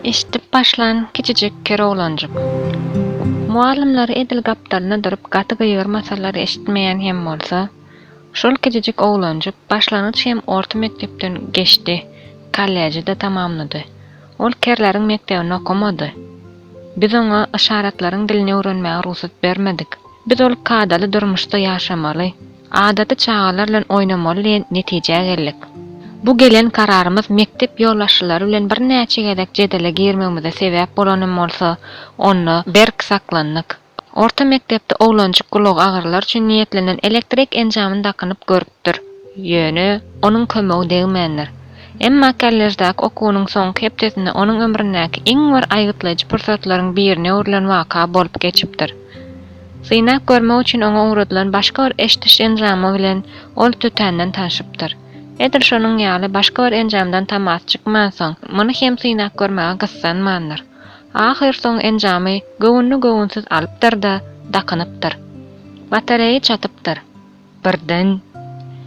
Eşidip başlan kiçijik oglanjyk. Muallimler edil gapdalyna durup gaty gyýyr masalary eşitmeýän hem bolsa, şol kiçijik oglanjyk başlanyç hem orta mektepden geçdi, kollejde tamamlady. Ol kerleriň mektebine okumady. Biz oňa işaratlaryň dilini öwrenmäge ruhsat bermedik. Biz ol kadaly durmuşda ýaşamaly, adaty çağalar bilen oynamaly diýen netije geldik. Bu gelen kararymyz mektep ýoldaşlary bilen bir näçe gedek jedele girmegimize sebäp bolanym bolsa, onu berk saklandyk. Orta mektepde oglanjyk gulog agyrlar üçin niýetlenen elektrik enjamyny dakanyp görüpdir. Ýöne onuň kömegi degmenler. Emma kollejdaky okuwynyň soňky hepdesinde onuň ömründäki iň bir aýgytlaýjy pursatlaryň birine öwrilen waka bolup geçipdir. Synak görmek üçin oňa uğradylan başga bir eşitiş enjamy bilen ol tütänden taşypdyr. Edil şonuň ýaly başga bir enjamdan tamas çykmansoň, muny hem synak görmäge gyssanmandyr. Ahir soň enjamy gowunly-gowunsyz alypdyr da dakanypdyr. Batareýa çatypdyr. Birden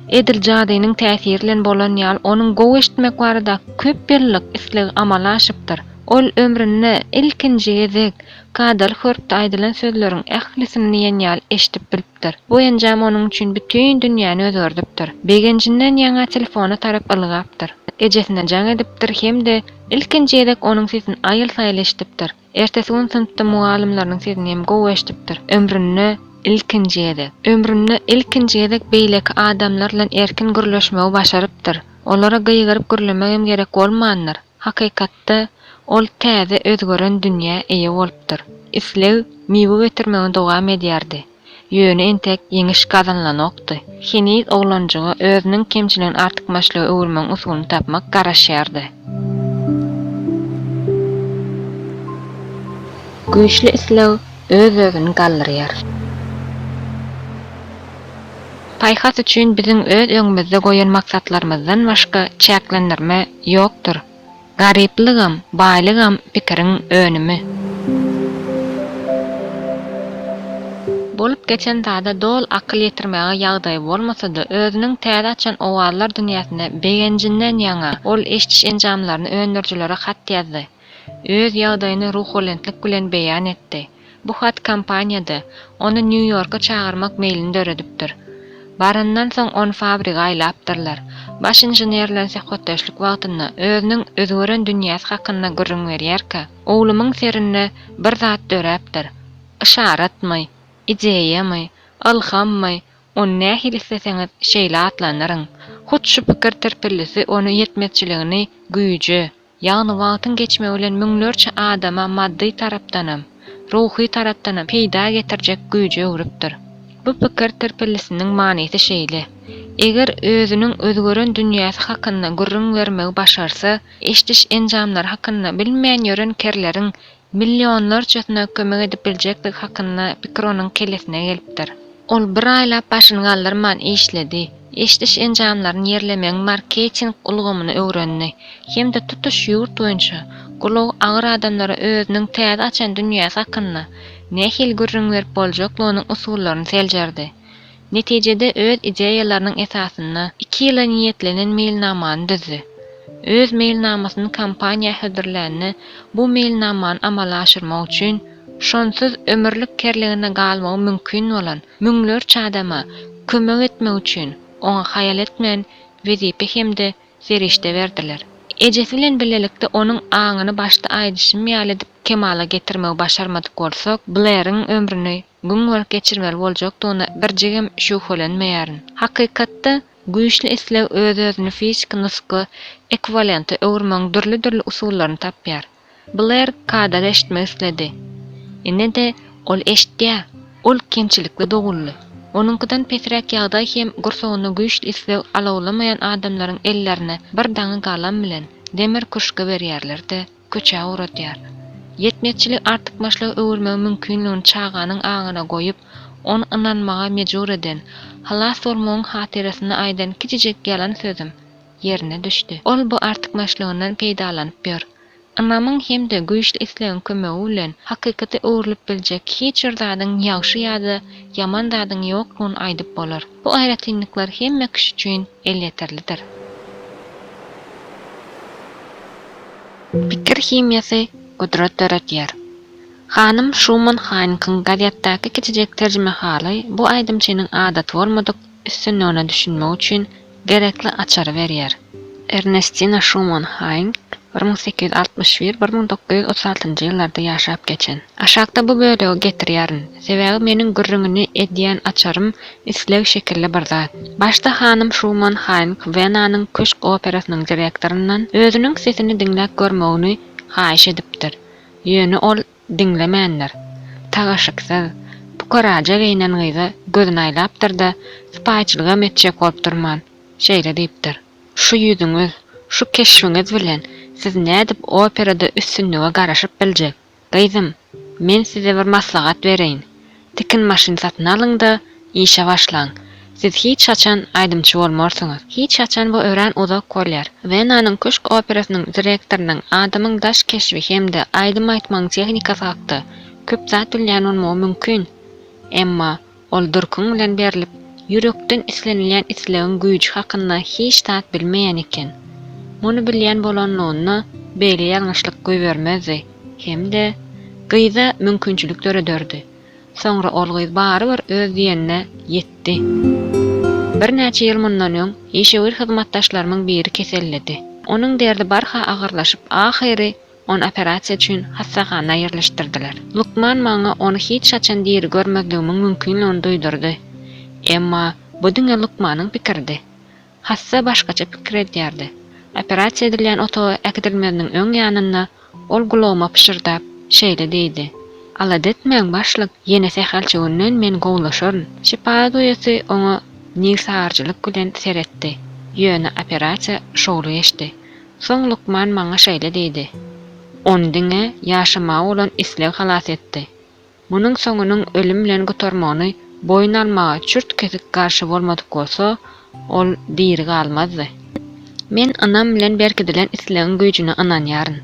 edil jadynyň täsiri bilen bolan ýaly onuň gowy eşitmek barada köp ýyllyk islegi amala aşypdyr. Ol ömründe ilkinji gezek, kadal hörpde aýdylan sözleriň ählisini diýen ýaly eşidip bilipdir. Bu enjam onuň üçin bütün dünýäni özgördüpdir. Begenjinden ýaňa telefona tarap ylgapdyr. Ejesine jaň edipdir hemde ilkinji gezek onuň sesini aýyl-saýyl eşidipdir. Ertesi gün synpda muallimleriň sesini hem gowy eşidipdir. Ömründe ilkinji gezek beýleki adamlar bilen erkin gürleşmegi başarypdyr. Olara gyýgyryp gürlemegem gerek bolmandyr. Hakykatda ol täze özgören dünýä eýe bolupdyr. ISLEG miwe getirmegi dowam edýärdi. Ýöne entek ýeňiş gazanlanokdy. Hiniz oglanjyga özüniň kemçiligini artykmaşlygy öwürmeň usulyny tapmak garaşýardy. Güýçli ISLEG öz-özüni galdyrýar. Paýhas üçin biziň öz öňümizde goýan maksatlarymyzdan başga çäklendirme ýokdur. Garipligam, baýlygam pikiriň önümi. Bolup geçen taýda dol akyl ýetirmäge ýagdaý bolmasa-da özüniň täze açan owallar dünýäsinde begenjinden ýaňa ol eşitiş enjamlaryny öndürjilere hat ýazdy. Öz ýagdaýyny ruhulentlik bilen beýan etdi. Bu hat kampaniýada onu New Yorka çağırmak meýlini döredipdir. Barandan soň on fabrika aýlapdyrlar. Baş inženerler sähhatdaşlyk wagtynda özüniň özgören dünýäsi hakynda gürrüň berýärkä, owlumyň serine bir zat döräpdir. Işaratmy, ideýamy, ilhammy, onu nähili isteseňiz şeýle atlanyryň. Hut şu pikir terpellisi onu ýetmekçiligini, güýji, ýagny wagtyň geçmegi bilen müňlerçe adama maddi tarapdanam, ruhy tarapdanam peýda getirjek güýje öwrüpdir. Bu pikir terpellisiniň manysy şeýle: eger özüniň özgören dünýäsi hakynda gürrüň bermegi başarsa, eşitiş enjamlar hakynda bilmeýän ýören kerleriň millionlarçasyna kömek edip biljeklik hakynda pikir onuň kelesine gelipdir. Ol bir aýlap başyny galdyrman işledi. Eşitiş enjamlaryny ýerlemeň marketing ulgamyny öwrendi. Hemde tutuş ýurt boýunça gulog agyr adamlara özüniň täze açan dünýäsi hakynda nähil gürrüň berip boljaklygynyň usullaryny seljerdi. Netijede öz ideýalarynyň esasyna 2 ýyla niýetlenen mailnamany düzdi. Öz mailnamasyny kampaniýa hödürlänni, bu mailnamany amala aşyrmak üçin şonsuz ömürlük kerligine galmagy mümkin bolan müňlerçe adama kömek etmek üçin oňa haýal etmeýän wezipe hemde serişde berdiler. Ejesi bilen birlikde onuň aňyny başda aýdyşym ýaly edip kemala getirmegi başarmadyk bolsak, Blairiň ömrüni güňwer geçirmeli boljakdygyna birjigem şüphelenmeýärin. Hakykatda güýçli ISLEG öz-özüni fizik nusky ekwivalenti öwürmeň dürli usullaryny tapýar. Blair kadal eşitmek isledi. Inde ol eşitýär, ol kemçilikli dogully. Onunkydan pesirek ýagdaý hem gursogyny güýçli ISLEG alawlamaýan adamlaryň ellerine bir daňy galam bilen demir kuşka berýärler-de köçä uradýar. Yetmekçilik artykmaşlygy öwürmek mümkinligini çağanyň aňyna goýup, onu inanmaga mejbur eden, halas bolmagyň hatyrasyny aýdan kiçijik ýalan sözüm ýerine düşdi. Ol bu artykmaşlygyndan peýdalanyp ber. Anamyň hemde güýçli ISLEGiň kömegi bilen hakykaty öwrülip biljek hiç bir zadyň ýagşy ýa-da ýaman zadyň ýoklugyny aýdyp bolar. Bu aýratynlyklar hemme kişi üçin el ýeterlidir. Pikir himiýasy, gudrat döredýär. Hanym Napoleon Hilliň Gazetdäki kiçijik terjemehali bu aýdymçynyň adaty bolmadyk üstünligine düşünmek üçin gerekli açary berýär. Ernestina Napoleon Hilliň 1861-1936 ýyllarda ýaşap geçen. Aşakda bu bölegi getirýäryn. Sebäbi meniň gürrüňini edýän açarym ISLEG şekilli bir zat. Başda hanym Napoleon Hilliň Venanyň köşk operasynyň direktorundan özüniň sesini dinläp görmegini haýyş edipdir. Ýöne ol dinlemändir. Tagaşyksyz, bu karaja geýnen gyzy gözüni aýlapdyr-da, spaýçylyga metjek bolup durman. Şeýle diýipdir. Şu ýüzüňiz, şu keşfiňiz bilen siz nädip operada üstünlüge garaşyp biljek? Gyzym, men size bir maslahat bereýin. Tikin maşyn satyn alyň-da işe başlaň. Siz hiç açan aýdymçy bolmarsyňyz. Hiç açan bu ören uzak bolýar. Venanyň köşk operasynyň direktorunyň adamyň daş keşfi hemde aýdym aýtmaň tehnikasy hakda köp zat bilýän bolmagy mümkin. Emma ol durkun bilen berilip ýürekden islenilýän islegiň güýçi hakynda hiç tat bilmeýän eken. Muny bilýän bolanlygyny beýle ýalňyşlyk goýbermezdi. Hemde gyza mümkinçilik döredýärdi. Soňra ol gyz barybir öz diýenine ýetdi. Bir näçe ýyl mundan öň ýeşewir hyzmatdaşlarymyň biri keselledi. Onuň derdi barha agyrlaşyp ahyry onu operasiýa üçin hassahana ýerleşdirdiler. Lukman maňa onu hiç açan diýeri görmezligimiň mümkinligini duýdurdy. Emma bu diňe Lukmanyň pikirdi. Hassa başgaça pikir edýärdi. Operasiýa edilýän otaga äkdilmezniň öň ýanyna ol gulawma pişirdäp şeýle diýdi. Aladetmeň başlyk, ýene sähälçigünden men gowlaşaryn. Şipa duýasy oňa nilsarjylyk bilen seretdi. Ýöne operasiýa şowly geçdi. Soň Lukman maňa şeýle diýdi. Ondiňe ýaşama bolan isleg halas etdi. Munyň soňunyň ölüm bilen götermegini boyun almaga çürt kesik garşy bolmadyk bolsa, ol diýeri galmazdy. Men anam bilen berkidilen islegiň güýjüne inanýaryn.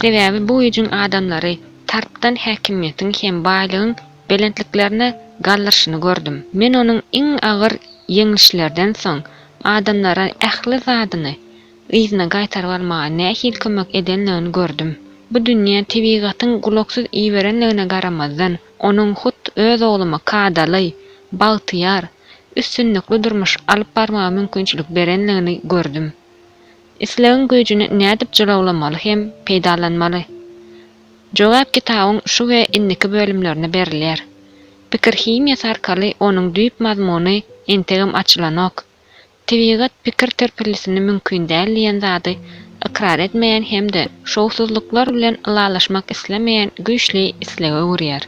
Sebäbi bu güýjüň adamlary tarapdan häkimiýetiň hem baýlygyň belentliklerine galdyrýaryny gördüm. Men onuň iň agyr ýeňilişlerden soň adamlara ähli zadyny izne gaýtaryp almaga nähil kömek edenligini gördüm. Bu dünýä tebigatyň gulaksyz iýberenligine garamazdan onuň hut öz oglyma kadaly, bagtyýar, üstünlikli durmuş alyp barmaga mümkinçilik berenligini gördüm. İslegiň güýjüni nädip jolawlamaly hem peýdalanmaly? Jogap kitabyň şu we indiki bölümlerine berilýär. Pikir himiýasy arkaly onuň düýp mazmuny entegim açylanok. Tebigat pikir terpilisini mümkin däl diýen zady ikrar etmeýän hemde şowsuzluklar bilen ylalaşmak islemeýän güýçli islege urýar.